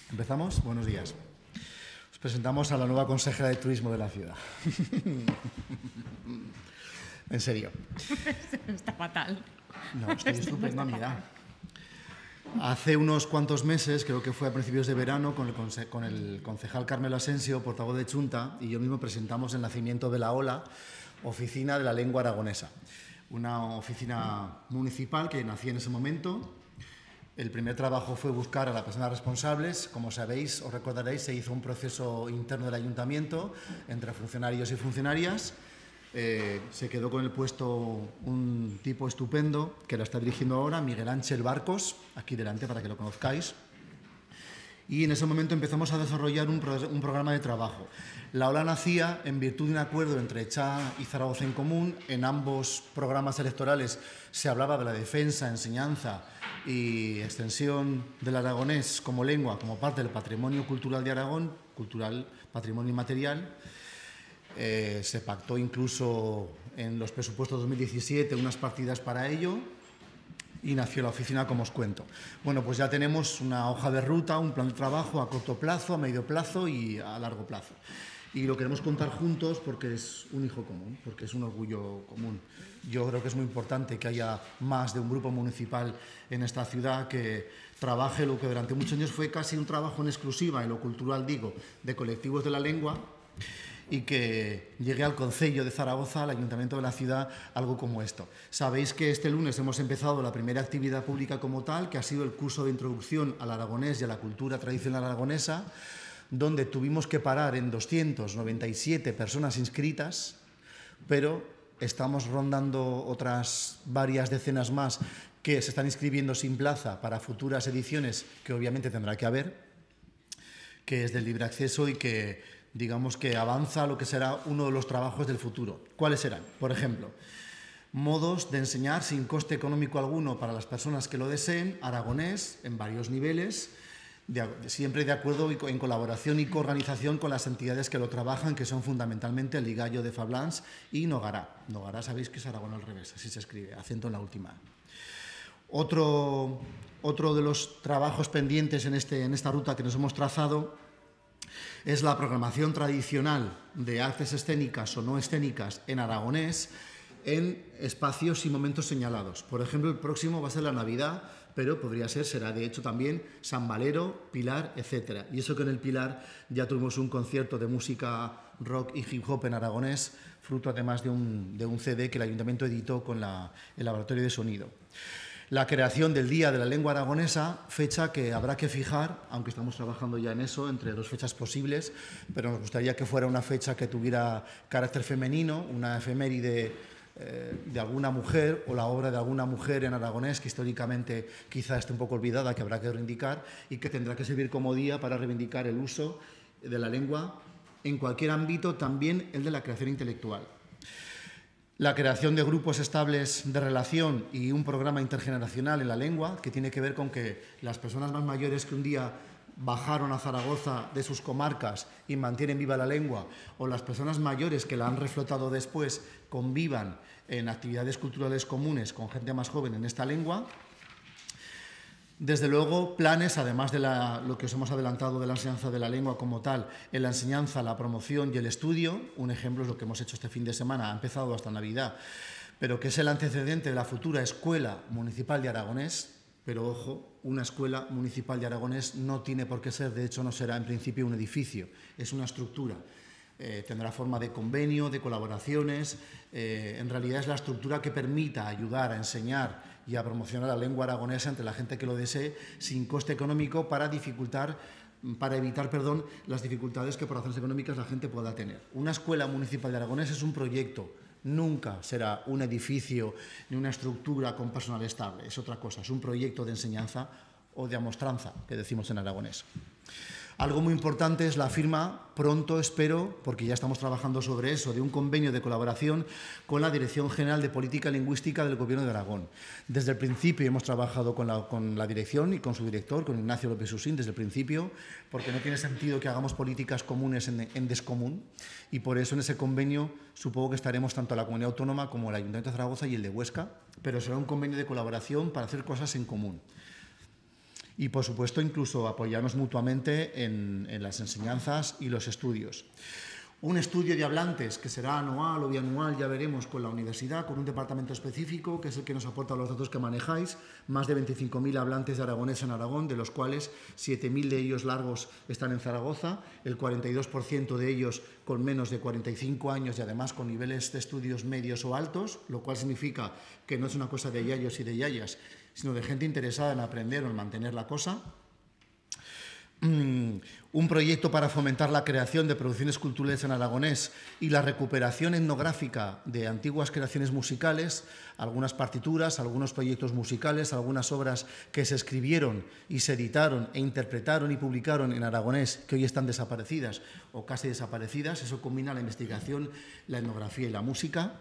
¿Empezamos? Buenos días. Os presentamos a la nueva consejera de turismo de la ciudad. En serio. Está fatal. No, estoy estupendo, mira. Hace unos cuantos meses, creo que fue a principios de verano, con el concejal Carmelo Asensio, portavoz de Chunta, y yo mismo presentamos el nacimiento de la OLA, Oficina de la Lengua Aragonesa. Una oficina municipal que nacía en ese momento. El primer trabajo fue buscar a las personas responsables. Como sabéis, os recordaréis, se hizo un proceso interno del ayuntamiento entre funcionarios y funcionarias. Se quedó con el puesto un tipo estupendo que la está dirigiendo ahora, Miguel Ángel Barcos, aquí delante para que lo conozcáis. Y en ese momento empezamos a desarrollar un programa de trabajo. La OLA nacía en virtud de un acuerdo entre ECHA y Zaragoza en Común. En ambos programas electorales se hablaba de la defensa, enseñanza y extensión del aragonés como lengua, como parte del patrimonio cultural de Aragón, cultural, patrimonio inmaterial. Se pactó incluso en los presupuestos 2017 unas partidas para ello. Y nació la oficina, como os cuento. Bueno, pues ya tenemos una hoja de ruta, un plan de trabajo a corto plazo, a medio plazo y a largo plazo. Y lo queremos contar juntos porque es un hijo común, porque es un orgullo común. Yo creo que es muy importante que haya más de un grupo municipal en esta ciudad que trabaje lo que durante muchos años fue casi un trabajo en exclusiva, en lo cultural digo, de colectivos de la lengua, y que llegue al Concello de Zaragoza, al Ayuntamiento de la ciudad, algo como esto. Sabéis que este lunes hemos empezado la primera actividad pública como tal, que ha sido el curso de introducción al aragonés y a la cultura tradicional aragonesa, donde tuvimos que parar en 297 personas inscritas, pero estamos rondando otras varias decenas más que se están inscribiendo sin plaza para futuras ediciones, que obviamente tendrá que haber, que es del libre acceso y que digamos que avanza lo que será uno de los trabajos del futuro. ¿Cuáles serán? Por ejemplo, modos de enseñar sin coste económico alguno para las personas que lo deseen, aragonés en varios niveles, siempre de acuerdo y en colaboración y coorganización con las entidades que lo trabajan, que son fundamentalmente el Ligallo de Fablans y Nogará. Nogará sabéis que es Aragón al revés, así se escribe, acento en la última. Otro de los trabajos pendientes en esta ruta que nos hemos trazado es la programación tradicional de artes escénicas o no escénicas en aragonés en espacios y momentos señalados. Por ejemplo, el próximo va a ser la Navidad, pero será de hecho también San Valero, Pilar, etc. Y eso que en el Pilar ya tuvimos un concierto de música rock y hip hop en aragonés, fruto además de un CD que el Ayuntamiento editó con el Laboratorio de Sonido. La creación del Día de la Lengua Aragonesa, fecha que habrá que fijar, aunque estamos trabajando ya en eso, entre dos fechas posibles, pero nos gustaría que fuera una fecha que tuviera carácter femenino, una efeméride de alguna mujer o la obra de alguna mujer en aragonés que históricamente quizá esté un poco olvidada, que habrá que reivindicar y que tendrá que servir como día para reivindicar el uso de la lengua en cualquier ámbito, también el de la creación intelectual. La creación de grupos estables de relación y un programa intergeneracional en la lengua, que tiene que ver con que las personas más mayores que un día bajaron a Zaragoza de sus comarcas y mantienen viva la lengua, o las personas mayores que la han reflotado después, convivan en actividades culturales comunes con gente más joven en esta lengua. Desde luego, planes, además de lo que os hemos adelantado de la enseñanza de la lengua como tal, en la enseñanza, la promoción y el estudio. Un ejemplo es lo que hemos hecho este fin de semana, ha empezado hasta Navidad, pero que es el antecedente de la futura Escuela Municipal de Aragonés. Pero ojo, una Escuela Municipal de Aragonés no tiene por qué ser, de hecho no será en principio un edificio, es una estructura. Tendrá forma de convenio, de colaboraciones. En realidad es la estructura que permita ayudar a enseñar y a promocionar la lengua aragonesa entre la gente que lo desee sin coste económico para evitar las dificultades que por razones económicas la gente pueda tener. Una escuela municipal de aragonés es un proyecto, nunca será un edificio ni una estructura con personal estable, es otra cosa, es un proyecto de enseñanza o de amostranza, que decimos en aragonés. Algo muy importante es la firma, pronto espero, porque ya estamos trabajando sobre eso, de un convenio de colaboración con la Dirección General de Política Lingüística del Gobierno de Aragón. Desde el principio hemos trabajado con la dirección y con su director, con Ignacio López Usín, desde el principio, porque no tiene sentido que hagamos políticas comunes en descomún, y por eso en ese convenio supongo que estaremos tanto la Comunidad Autónoma como el Ayuntamiento de Zaragoza y el de Huesca, pero será un convenio de colaboración para hacer cosas en común. y, por supuesto, incluso apoyarnos mutuamente en las enseñanzas y los estudios. Un estudio de hablantes que será anual o bianual, ya veremos, con la universidad, con un departamento específico, que es el que nos aporta los datos que manejáis, más de 25.000 hablantes de aragonés en Aragón, de los cuales 7.000 de ellos largos están en Zaragoza, el 42% de ellos con menos de 45 años y además con niveles de estudios medios o altos, lo cual significa que no es una cosa de yayos y de yayas, sino de gente interesada en aprender o en mantener la cosa. Un proyecto para fomentar la creación de producciones culturales en aragonés y la recuperación etnográfica de antiguas creaciones musicales, algunas partituras, algunos proyectos musicales, algunas obras que se escribieron y se editaron e interpretaron y publicaron en aragonés que hoy están desaparecidas o casi desaparecidas. Eso combina la investigación, la etnografía y la música.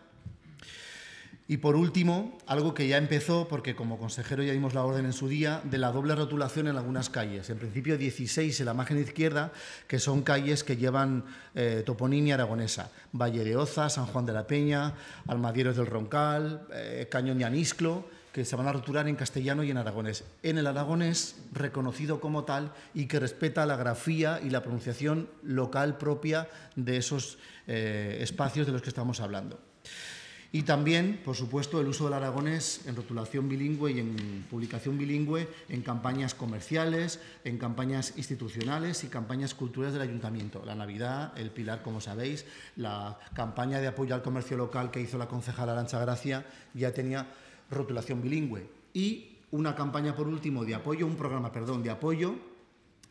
Y, por último, algo que ya empezó, porque como consejero ya dimos la orden en su día, de la doble rotulación en algunas calles. En principio 16 en la margen izquierda, que son calles que llevan toponimia aragonesa. Valle de Oza, San Juan de la Peña, Almadieros del Roncal, Cañón de Anisclo, que se van a rotular en castellano y en aragonés. En el aragonés, reconocido como tal y que respeta la grafía y la pronunciación local propia de esos espacios de los que estamos hablando. Y también, por supuesto, el uso del aragonés en rotulación bilingüe y en publicación bilingüe en campañas comerciales, en campañas institucionales y campañas culturales del Ayuntamiento. La Navidad, el Pilar, como sabéis, la campaña de apoyo al comercio local que hizo la concejala Arantxa Gracia ya tenía rotulación bilingüe. Y una campaña, por último, de apoyo, un programa, perdón, de apoyo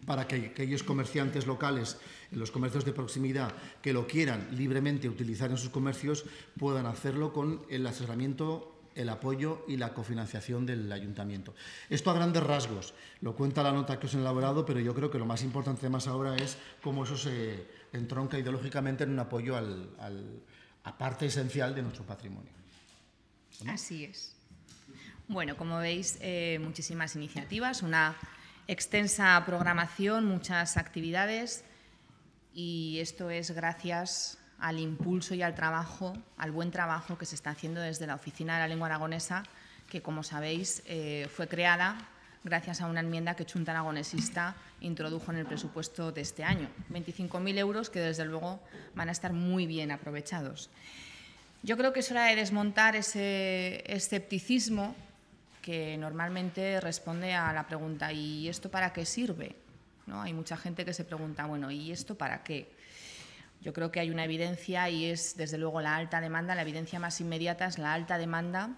para que aquellos comerciantes locales, en los comercios de proximidad, que lo quieran libremente utilizar en sus comercios, puedan hacerlo con el asesoramiento, el apoyo y la cofinanciación del ayuntamiento. Esto a grandes rasgos, lo cuenta la nota que os he elaborado, pero yo creo que lo más importante más ahora es cómo eso se entronca ideológicamente en un apoyo a parte esencial de nuestro patrimonio. ¿No? Así es. Bueno, como veis, muchísimas iniciativas, una extensa programación, muchas actividades, y esto es gracias al impulso y al trabajo, al buen trabajo que se está haciendo desde la Oficina de la Lengua Aragonesa, que, como sabéis, fue creada gracias a una enmienda que Chunta Aragonesista introdujo en el presupuesto de este año. 25.000 euros que, desde luego, van a estar muy bien aprovechados. Yo creo que es hora de desmontar ese escepticismo que normalmente responde a la pregunta ¿y esto para qué sirve? ¿No? Hay mucha gente que se pregunta, bueno, ¿y esto para qué? Yo creo que hay una evidencia y es, desde luego, la alta demanda. La evidencia más inmediata es la alta demanda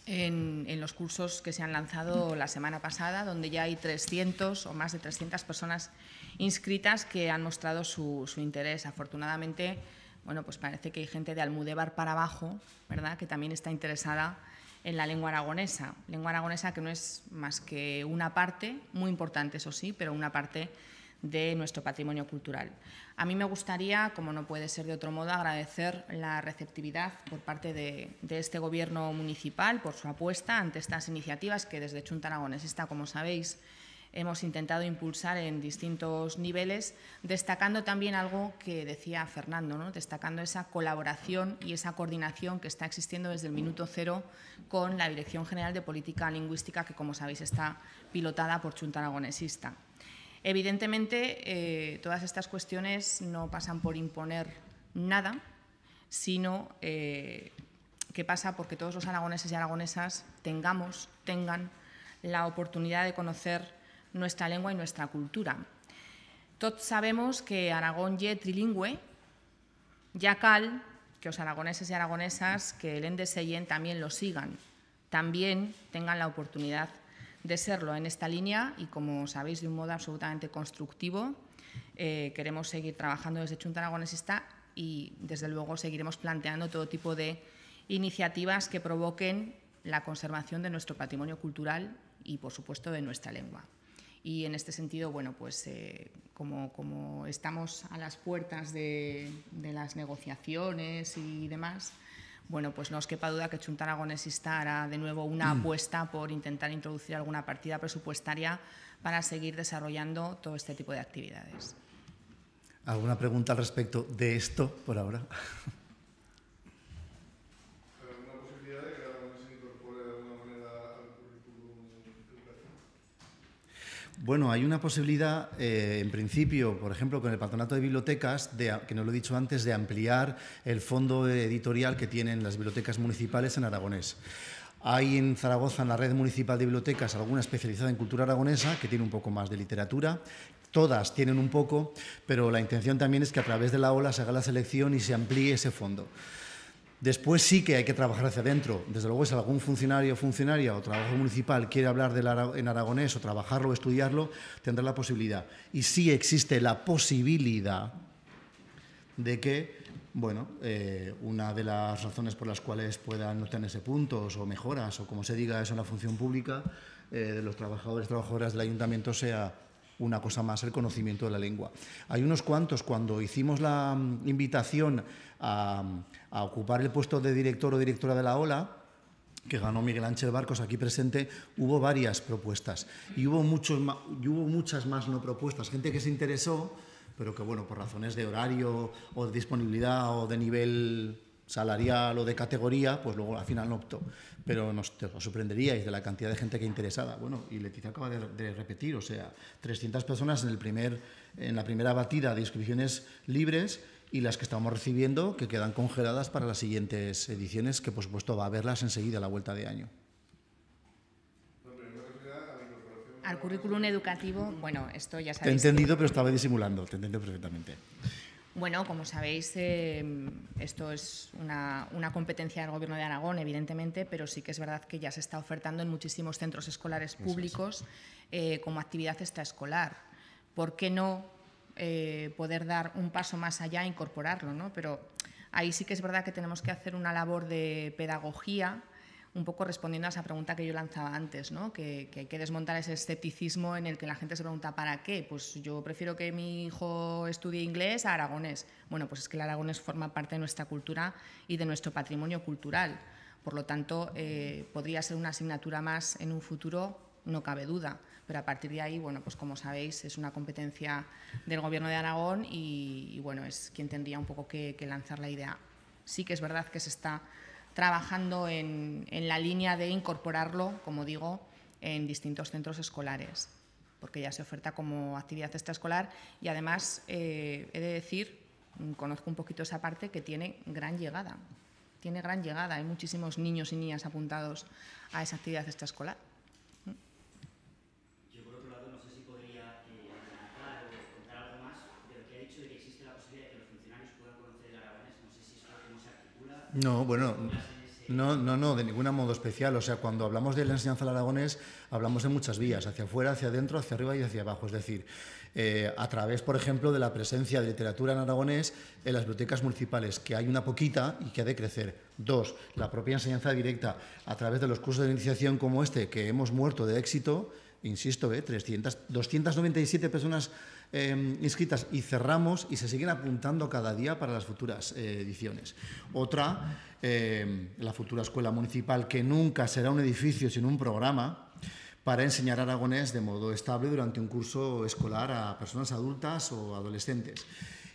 en los cursos que se han lanzado la semana pasada, donde ya hay 300 o más de 300 personas inscritas que han mostrado su interés. Afortunadamente, bueno, pues parece que hay gente de Almudévar para abajo, ¿verdad?, que también está interesada en la lengua aragonesa que no es más que una parte, muy importante eso sí, pero una parte de nuestro patrimonio cultural. A mí me gustaría, como no puede ser de otro modo, agradecer la receptividad por parte de este Gobierno municipal por su apuesta ante estas iniciativas que desde Chunta Aragonesista, como sabéis, hemos intentado impulsar en distintos niveles, destacando también algo que decía Fernando, ¿no?, destacando esa colaboración y esa coordinación que está existiendo desde el minuto cero con la Dirección General de Política Lingüística, que, como sabéis, está pilotada por Chunta Aragonesista. Evidentemente, todas estas cuestiones no pasan por imponer nada, sino que pasa porque todos los aragoneses y aragonesas tengan la oportunidad de conocer nuestra lengua y nuestra cultura. Tots sabemos que Aragón ye trilingüe, ya cal que los aragoneses y aragonesas que el endeseyen también lo sigan, también tengan la oportunidad de serlo en esta línea y, como sabéis, de un modo absolutamente constructivo. Queremos seguir trabajando desde Chunta Aragonesista y, desde luego, seguiremos planteando todo tipo de iniciativas que provoquen la conservación de nuestro patrimonio cultural y, por supuesto, de nuestra lengua. Y en este sentido, bueno, pues como estamos a las puertas de las negociaciones y demás, bueno, pues no os quepa duda que Chunta Aragonesista hará de nuevo una apuesta por intentar introducir alguna partida presupuestaria para seguir desarrollando todo este tipo de actividades. ¿Alguna pregunta al respecto de esto por ahora? Bueno, hay una posibilidad, en principio, por ejemplo, con el Patronato de Bibliotecas, que no lo he dicho antes, de ampliar el fondo editorial que tienen las bibliotecas municipales en aragonés. Hay en Zaragoza, en la red municipal de bibliotecas, alguna especializada en cultura aragonesa, que tiene un poco más de literatura. Todas tienen un poco, pero la intención también es que a través de la OLA se haga la selección y se amplíe ese fondo. Después sí que hay que trabajar hacia adentro. Desde luego, si algún funcionario o funcionaria o trabajo municipal quiere hablar en aragonés o trabajarlo o estudiarlo, tendrá la posibilidad. Y sí existe la posibilidad de que, bueno, una de las razones por las cuales puedan no tenerse puntos o mejoras o como se diga eso en la función pública de los trabajadores y trabajadoras del ayuntamiento sea una cosa más, el conocimiento de la lengua. Hay unos cuantos, cuando hicimos la invitación a ocupar el puesto de director o directora de la OLA, que ganó Miguel Ángel Barcos aquí presente, hubo varias propuestas y hubo muchas más no propuestas, gente que se interesó, pero que, bueno, por razones de horario o de disponibilidad o de nivel salarial o de categoría, pues luego al final no optó. Pero os sorprenderíais de la cantidad de gente que interesada. Bueno, y Leticia acaba de repetir, o sea, 300 personas en la primera batida de inscripciones libres y las que estamos recibiendo que quedan congeladas para las siguientes ediciones, que por supuesto va a verlas enseguida a la vuelta de año. Al currículum educativo, bueno, esto ya sabéis. Te he entendido, pero estaba disimulando, te entiendo perfectamente. Bueno, como sabéis, esto es una competencia del Gobierno de Aragón, evidentemente, pero sí que es verdad que ya se está ofertando en muchísimos centros escolares públicos como actividad extraescolar. ¿Por qué no poder dar un paso más allá e incorporarlo, ¿no? Pero ahí sí que es verdad que tenemos que hacer una labor de pedagogía, un poco respondiendo a esa pregunta que yo lanzaba antes, ¿no? Que hay que desmontar ese escepticismo en el que la gente se pregunta ¿para qué? Pues yo prefiero que mi hijo estudie inglés a aragonés. Bueno, pues es que el aragonés forma parte de nuestra cultura y de nuestro patrimonio cultural. Por lo tanto, podría ser una asignatura más en un futuro, no cabe duda. Pero a partir de ahí, bueno, pues como sabéis, es una competencia del Gobierno de Aragón y bueno, es quien tendría un poco que lanzar la idea. Sí que es verdad que se está trabajando en la línea de incorporarlo, como digo, en distintos centros escolares, porque ya se oferta como actividad extraescolar y además he de decir, conozco un poquito esa parte, que tiene gran llegada. Tiene gran llegada, hay muchísimos niños y niñas apuntados a esa actividad extraescolar. Yo, por otro lado, no sé si podría adelantar o contar algo más de lo que ha dicho de que existe la posibilidad de que los funcionarios puedan conocer el aragonés. No sé si esto cómo se articula. No, bueno, no, de ningún modo especial. O sea, cuando hablamos de la enseñanza del aragonés, hablamos de muchas vías, hacia afuera, hacia adentro, hacia arriba y hacia abajo. Es decir, a través, por ejemplo, de la presencia de literatura en aragonés en las bibliotecas municipales, que hay una poquita y que ha de crecer. 2, la propia enseñanza directa a través de los cursos de iniciación como este, que hemos muerto de éxito, insisto, 297 personas inscritas y cerramos y se siguen apuntando cada día para las futuras ediciones. Otra, la futura escuela municipal, que nunca será un edificio sino un programa para enseñar aragonés de modo estable durante un curso escolar a personas adultas o adolescentes.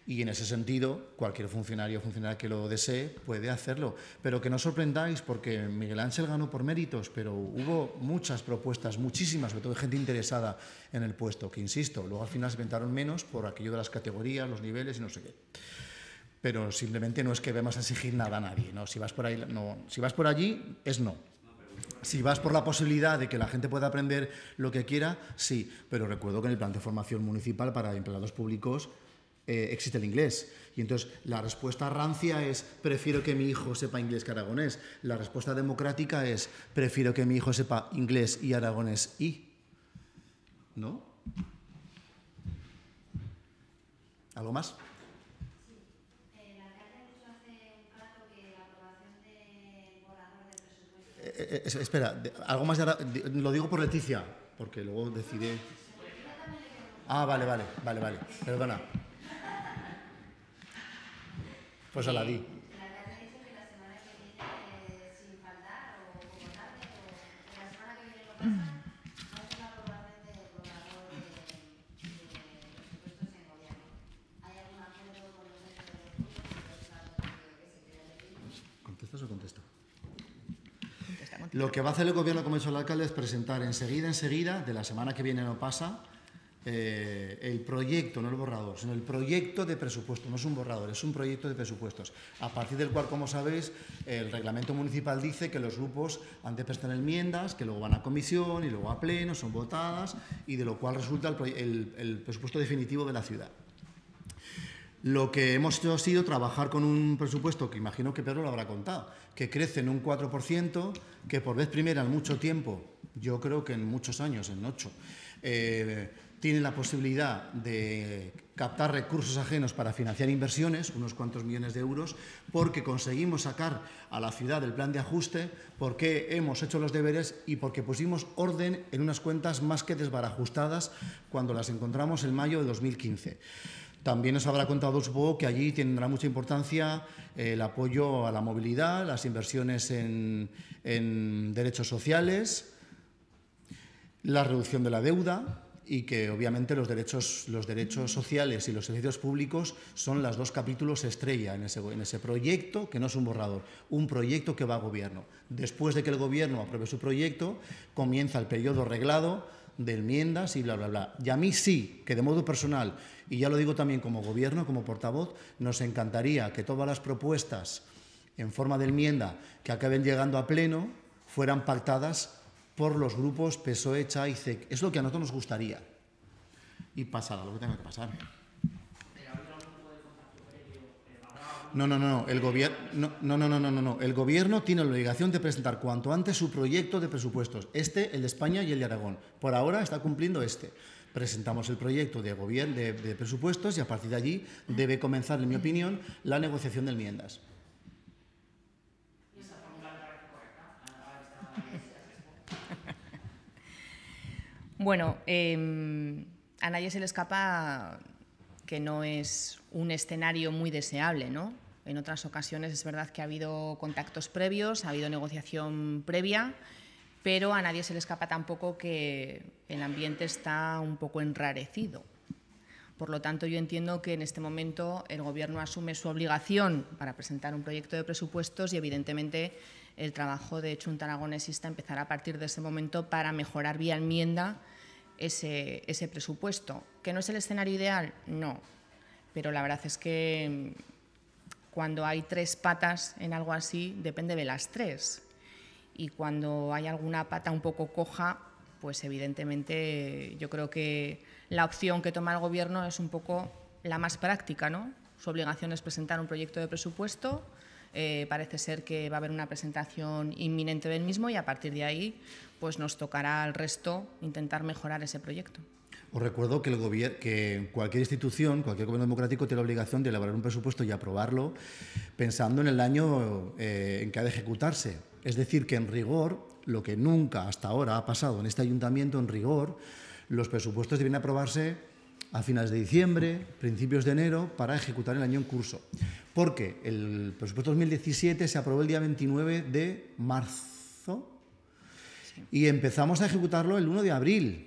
Y en ese sentido, cualquier funcionario o funcionaria que lo desee puede hacerlo. Pero que no os sorprendáis, porque Miguel Ángel ganó por méritos, pero hubo muchas propuestas, muchísimas, sobre todo de gente interesada en el puesto, que insisto, luego al final se inventaron menos por aquello de las categorías, los niveles y no sé qué. Pero simplemente no es que vamos a exigir nada a nadie, ¿no? Si vas por ahí, no. Si vas por allí, es no. Si vas por la posibilidad de que la gente pueda aprender lo que quiera, sí. Pero recuerdo que en el plan de formación municipal para empleados públicos existe el inglés. Y entonces la respuesta rancia es prefiero que mi hijo sepa inglés que aragonés. La respuesta democrática es prefiero que mi hijo sepa inglés y aragonés y. ¿No? ¿Algo más? Espera, algo más lo digo por Leticia, porque luego decide. Ah, vale, perdona. Pues a la di. ¿Contestas o contesto? Lo que va a hacer el Gobierno, como ha dicho el alcalde, es presentar enseguida, de la semana que viene no pasa, el proyecto, no el borrador, sino el proyecto de presupuesto. No es un borrador, es un proyecto de presupuestos, a partir del cual, como sabéis, el reglamento municipal dice que los grupos han de presentar enmiendas, que luego van a comisión y luego a pleno, son votadas, y de lo cual resulta el presupuesto definitivo de la ciudad. Lo que hemos hecho ha sido trabajar con un presupuesto que imagino que Pedro lo habrá contado, que crece en un 4%, que por vez primera en mucho tiempo, yo creo que en muchos años, en 8, tiene la posibilidad de captar recursos ajenos para financiar inversiones, unos cuantos millones de euros, porque conseguimos sacar a la ciudad del plan de ajuste, porque hemos hecho los deberes y porque pusimos orden en unas cuentas más que desbarajustadas cuando las encontramos en mayo de 2015. También os habrá contado, supongo, que allí tendrá mucha importancia el apoyo a la movilidad, las inversiones en derechos sociales, la reducción de la deuda y que, obviamente, los derechos sociales y los servicios públicos son los dos capítulos estrella en ese proyecto, que no es un borrador, un proyecto que va a Gobierno. Después de que el Gobierno apruebe su proyecto, comienza el periodo reglado de enmiendas y bla, bla, bla. Y a mí sí, que de modo personal, y ya lo digo también como Gobierno, como portavoz, nos encantaría que todas las propuestas en forma de enmienda que acaben llegando a pleno fueran pactadas por los grupos PSOE, CHA y CEC. Es lo que a nosotros nos gustaría. Y pasará lo que tenga que pasar. No. El Gobierno tiene la obligación de presentar cuanto antes su proyecto de presupuestos. El de España y el de Aragón. Por ahora está cumpliendo este. Presentamos el proyecto de presupuestos y a partir de allí debe comenzar, en mi opinión, la negociación de enmiendas. Bueno, a nadie se le escapa que no es un escenario muy deseable, ¿no? En otras ocasiones es verdad que ha habido contactos previos, ha habido negociación previa, pero a nadie se le escapa tampoco que el ambiente está un poco enrarecido. Por lo tanto, yo entiendo que en este momento el Gobierno asume su obligación para presentar un proyecto de presupuestos y, evidentemente, el trabajo de Chunta Aragonesista empezará a partir de ese momento para mejorar vía enmienda ese presupuesto. ¿Que no es el escenario ideal? No. Pero la verdad es que cuando hay tres patas en algo así, depende de las tres. Y cuando hay alguna pata un poco coja, pues evidentemente yo creo que la opción que toma el Gobierno es un poco la más práctica, ¿no? Su obligación es presentar un proyecto de presupuesto. Parece ser que va a haber una presentación inminente del mismo y a partir de ahí pues nos tocará al resto intentar mejorar ese proyecto. Os recuerdo que cualquier institución, cualquier gobierno democrático tiene la obligación de elaborar un presupuesto y aprobarlo pensando en el año en que ha de ejecutarse. Es decir, que en rigor, lo que nunca hasta ahora ha pasado en este ayuntamiento, en rigor, los presupuestos deben aprobarse a finales de diciembre, principios de enero, para ejecutar el año en curso. Porque el presupuesto 2017 se aprobó el día 29 de marzo y empezamos a ejecutarlo el 1 de abril.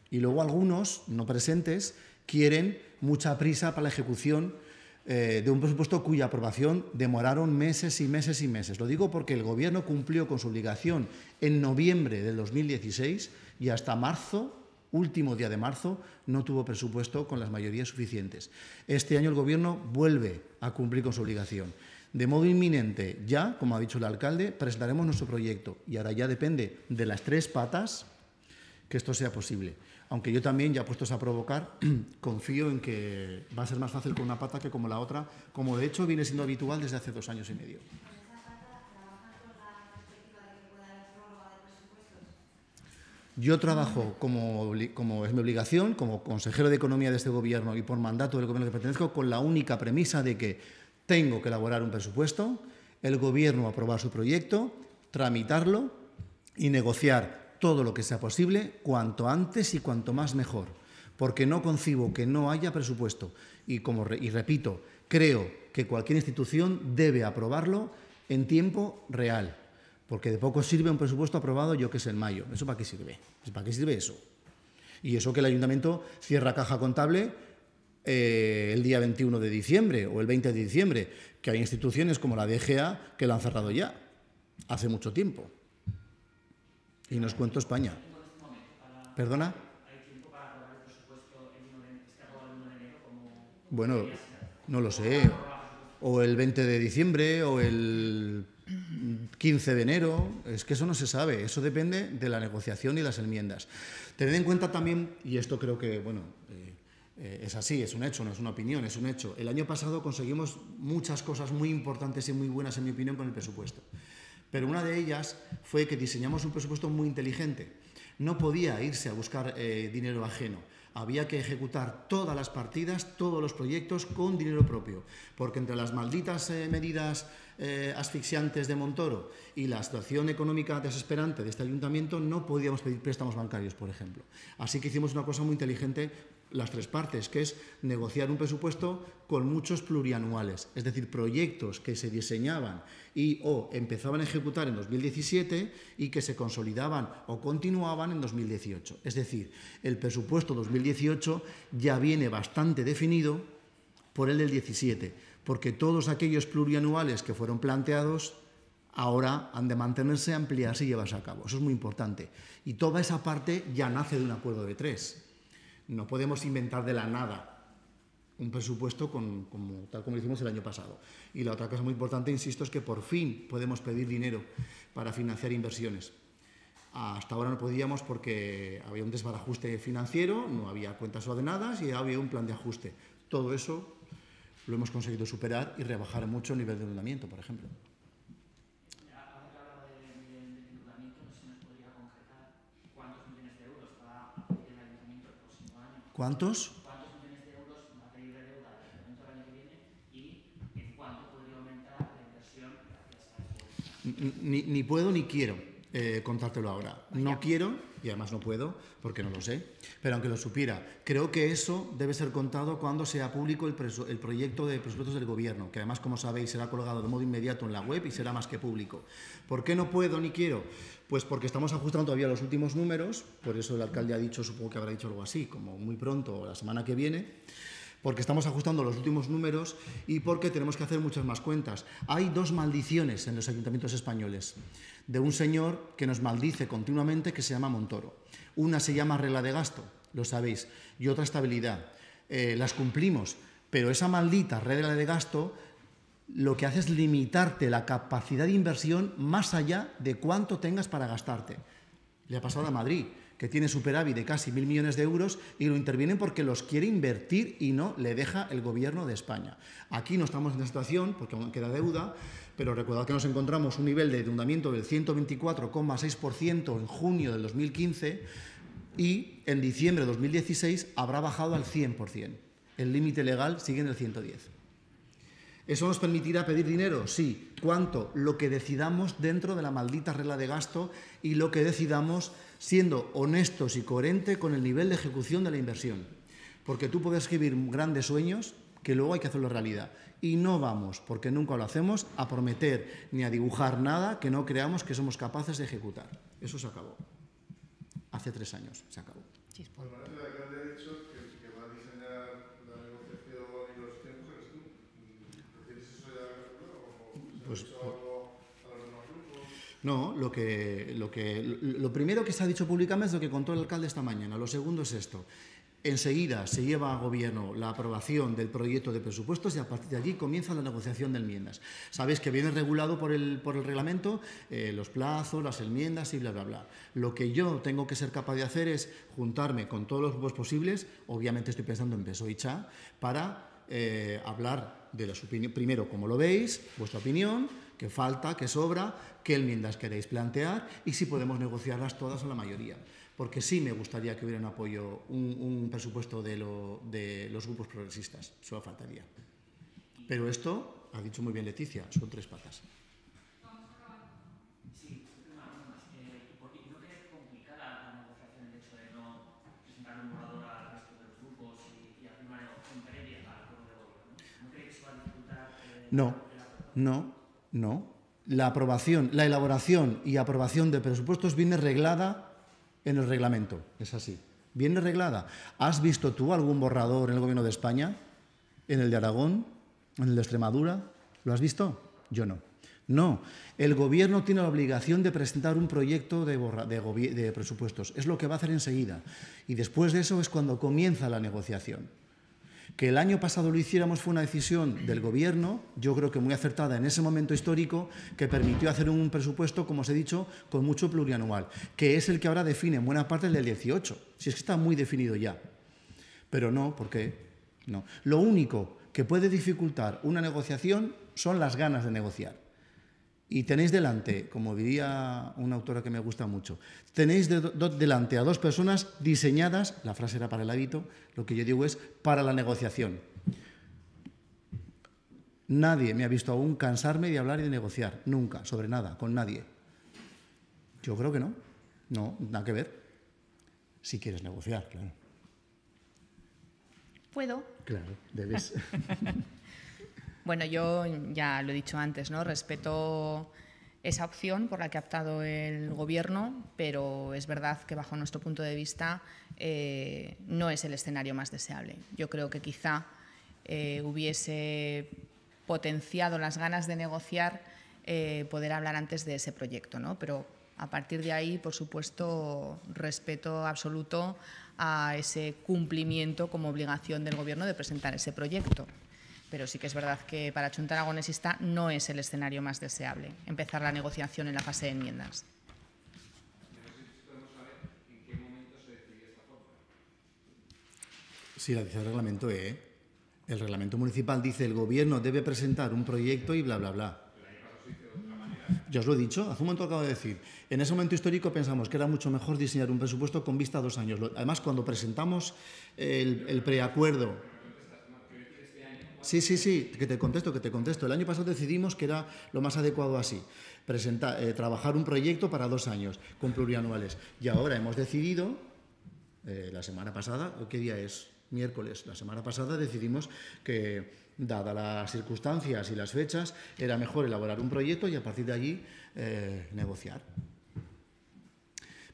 Y luego algunos, no presentes, quieren mucha prisa para la ejecución de un presupuesto cuya aprobación demoraron meses y meses y meses. Lo digo porque el Gobierno cumplió con su obligación en noviembre del 2016 y hasta marzo, último día de marzo, no tuvo presupuesto con las mayorías suficientes. Este año el Gobierno vuelve a cumplir con su obligación. De modo inminente, ya, como ha dicho el alcalde, presentaremos nuestro proyecto y ahora ya depende de las tres patas que esto sea posible. Aunque yo también, ya puestos a provocar, confío en que va a ser más fácil con una pata que con la otra, como de hecho viene siendo habitual desde hace 2 años y medio. Yo trabajo, como es mi obligación, como consejero de Economía de este Gobierno y por mandato del Gobierno que pertenezco, con la única premisa de que tengo que elaborar un presupuesto, el Gobierno aprobar su proyecto, tramitarlo y negociar todo lo que sea posible, cuanto antes y cuanto más mejor, porque no concibo que no haya presupuesto y repito, creo que cualquier institución debe aprobarlo en tiempo real, porque de poco sirve un presupuesto aprobado, yo que sé, en mayo. ¿Eso para qué sirve? ¿Para qué sirve eso? Y eso que el Ayuntamiento cierra caja contable el día 21 de diciembre o el 20 de diciembre, que hay instituciones como la DGA que lo han cerrado ya, hace mucho tiempo. Y nos cuento España. ¿Perdona? Bueno, no lo sé. O el 20 de diciembre o el 15 de enero. Es que eso no se sabe. Eso depende de la negociación y las enmiendas. Tened en cuenta también, y esto creo que, bueno, es así, es un hecho, no es una opinión, es un hecho. El año pasado conseguimos muchas cosas muy importantes y muy buenas, en mi opinión, con el presupuesto. Pero una de ellas fue que diseñamos un presupuesto muy inteligente. No podía irse a buscar dinero ajeno. Había que ejecutar todas las partidas, todos los proyectos con dinero propio. Porque entre las malditas medidas asfixiantes de Montoro y la situación económica desesperante de este ayuntamiento, no podíamos pedir préstamos bancarios, por ejemplo. Así que hicimos una cosa muy inteligente, las tres partes, que es negociar un presupuesto con muchos plurianuales, es decir, proyectos que se diseñaban y o empezaban a ejecutar en 2017 y que se consolidaban o continuaban en 2018. Es decir, el presupuesto 2018 ya viene bastante definido por el del 17, porque todos aquellos plurianuales que fueron planteados ahora han de mantenerse, ampliarse y llevarse a cabo. Eso es muy importante. Y toda esa parte ya nace de un acuerdo de tres. No podemos inventar de la nada un presupuesto tal como lo hicimos el año pasado. Y la otra cosa muy importante, insisto, es que por fin podemos pedir dinero para financiar inversiones. Hasta ahora no podíamos porque había un desbarajuste financiero, no había cuentas ordenadas y había un plan de ajuste. Todo eso lo hemos conseguido superar y rebajar mucho el nivel de endeudamiento, por ejemplo. Ahora que hablaba de endeudamiento, no sé si nos podría concretar cuántos millones de euros va a pedir el ayuntamiento el próximo año. ¿Cuántos? ¿Cuántos millones de euros va a pedir de deuda el ayuntamiento el año que viene y en cuánto podría aumentar la inversión gracias a eso? Ni puedo ni quiero contártelo ahora. No quiero, y además no puedo, porque no lo sé, pero aunque lo supiera, creo que eso debe ser contado cuando sea público el proyecto de presupuestos del Gobierno, que además, como sabéis, será colgado de modo inmediato en la web y será más que público. ¿Por qué no puedo ni quiero? Pues porque estamos ajustando todavía los últimos números, por eso el alcalde ha dicho, supongo que habrá dicho algo así, como muy pronto o la semana que viene, porque estamos ajustando los últimos números y porque tenemos que hacer muchas más cuentas. Hay dos maldiciones en los ayuntamientos españoles de un señor que nos maldice continuamente que se llama Montoro. Una se llama regla de gasto, lo sabéis, y otra estabilidad. Las cumplimos, pero esa maldita regla de gasto lo que hace es limitarte la capacidad de inversión más allá de cuánto tengas para gastarte. Le ha pasado a Madrid, que tiene superávit de casi 1.000 millones de euros y lo intervienen porque los quiere invertir y no le deja el Gobierno de España. Aquí no estamos en esta situación porque aún queda deuda, pero recordad que nos encontramos un nivel de endeudamiento del 124,6% en junio del 2015 y en diciembre de 2016 habrá bajado al 100%. El límite legal sigue en el 110%. ¿Eso nos permitirá pedir dinero? Sí. ¿Cuánto? Lo que decidamos dentro de la maldita regla de gasto y lo que decidamos siendo honestos y coherentes con el nivel de ejecución de la inversión. Porque tú puedes escribir grandes sueños que luego hay que hacerlo realidad. Y no vamos, porque nunca lo hacemos, a prometer ni a dibujar nada que no creamos que somos capaces de ejecutar. Eso se acabó. Hace 3 años se acabó. Pues, no, lo primero que se ha dicho públicamente es lo que contó el alcalde esta mañana. Lo segundo es esto. Enseguida se lleva a gobierno la aprobación del proyecto de presupuestos y a partir de allí comienza la negociación de enmiendas. Sabéis que viene regulado por el reglamento los plazos, las enmiendas y bla, bla, bla. Lo que yo tengo que ser capaz de hacer es juntarme con todos los grupos posibles, obviamente estoy pensando en PSOE y CHA, para hablar de las opiniones, primero, como lo veis, vuestra opinión, qué falta, qué sobra, qué enmiendas queréis plantear y si podemos negociarlas todas a la mayoría. Porque sí me gustaría que hubiera un apoyo, un presupuesto de los grupos progresistas, solo faltaría. Pero esto, ha dicho muy bien Leticia, son 3 patas. Sí, porque no crees complicada la negociación el hecho de no presentar un borrador al resto de los grupos y hacer una negociación previa al acuerdo de gobierno, ¿no? ¿No crees que eso va a dificultar No. La elaboración y aprobación de presupuestos viene reglada en el reglamento, es así. Viene reglada. ¿Has visto tú algún borrador en el Gobierno de España? ¿En el de Aragón? ¿En el de Extremadura? ¿Lo has visto? Yo no. No, el Gobierno tiene la obligación de presentar un proyecto de presupuestos. Es lo que va a hacer enseguida. Y después de eso es cuando comienza la negociación. Que el año pasado lo hiciéramos fue una decisión del Gobierno, yo creo que muy acertada en ese momento histórico, que permitió hacer un presupuesto, como os he dicho, con mucho plurianual, que es el que ahora define en buena parte el del 18. Si es que está muy definido ya. Pero no, porque no. Lo único que puede dificultar una negociación son las ganas de negociar. Y tenéis delante, como diría una autora que me gusta mucho, tenéis delante a dos personas diseñadas, la frase era para el hábito, lo que yo digo es para la negociación. Nadie me ha visto aún cansarme de hablar y de negociar, nunca, sobre nada, con nadie. Yo creo que no, no, nada que ver. Si quieres negociar, claro. ¿Puedo? Claro, debes. Bueno, yo ya lo he dicho antes, ¿no? Respeto esa opción por la que ha optado el Gobierno, pero es verdad que bajo nuestro punto de vista no es el escenario más deseable. Yo creo que quizá hubiese potenciado las ganas de negociar poder hablar antes de ese proyecto, ¿no? Pero a partir de ahí, por supuesto, respeto absoluto a ese cumplimiento como obligación del Gobierno de presentar ese proyecto. Pero sí que es verdad que para Chunta Aragonesista no es el escenario más deseable empezar la negociación en la fase de enmiendas. Sí, la dice el reglamento El reglamento municipal dice el Gobierno debe presentar un proyecto y bla, bla, bla. Ya os lo he dicho, hace un momento acabo de decir. En ese momento histórico pensamos que era mucho mejor diseñar un presupuesto con vista a 2 años. Además, cuando presentamos el preacuerdo... Sí, que te contesto. El año pasado decidimos que era lo más adecuado así, trabajar un proyecto para 2 años, con plurianuales. Y ahora hemos decidido, la semana pasada, ¿qué día es? Miércoles. La semana pasada decidimos que, dadas las circunstancias y las fechas, era mejor elaborar un proyecto y a partir de allí negociar.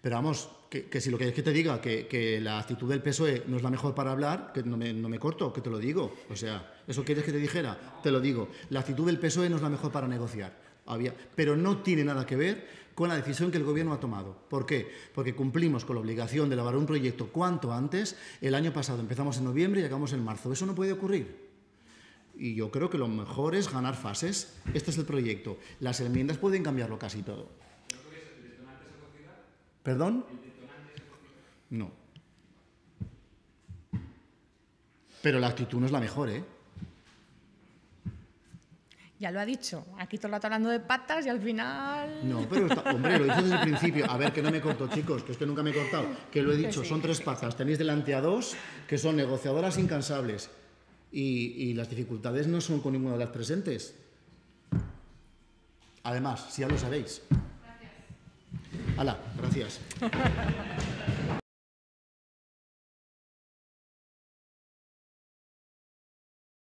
Pero vamos, que si lo que es que te diga que la actitud del PSOE no es la mejor para hablar, que no me corto, que te lo digo. O sea, ¿eso quieres que te dijera? Te lo digo. La actitud del PSOE no es la mejor para negociar. Pero no tiene nada que ver con la decisión que el Gobierno ha tomado. ¿Por qué? Porque cumplimos con la obligación de elaborar un proyecto cuanto antes. El año pasado empezamos en noviembre y acabamos en marzo. Eso no puede ocurrir. Y yo creo que lo mejor es ganar fases. Este es el proyecto. Las enmiendas pueden cambiarlo casi todo. ¿Perdón? No. Pero la actitud no es la mejor, ¿eh? Ya lo ha dicho. Aquí todo el rato hablando de patas y al final... No, pero, hombre, lo he dicho desde el principio. A ver, que no me corto, chicos, que es que nunca me he cortado. Que lo he dicho, son 3 patas. Tenéis delante a 2, que son negociadoras incansables. Y las dificultades no son con ninguna de las presentes. Además, si ya lo sabéis. Hala, gracias.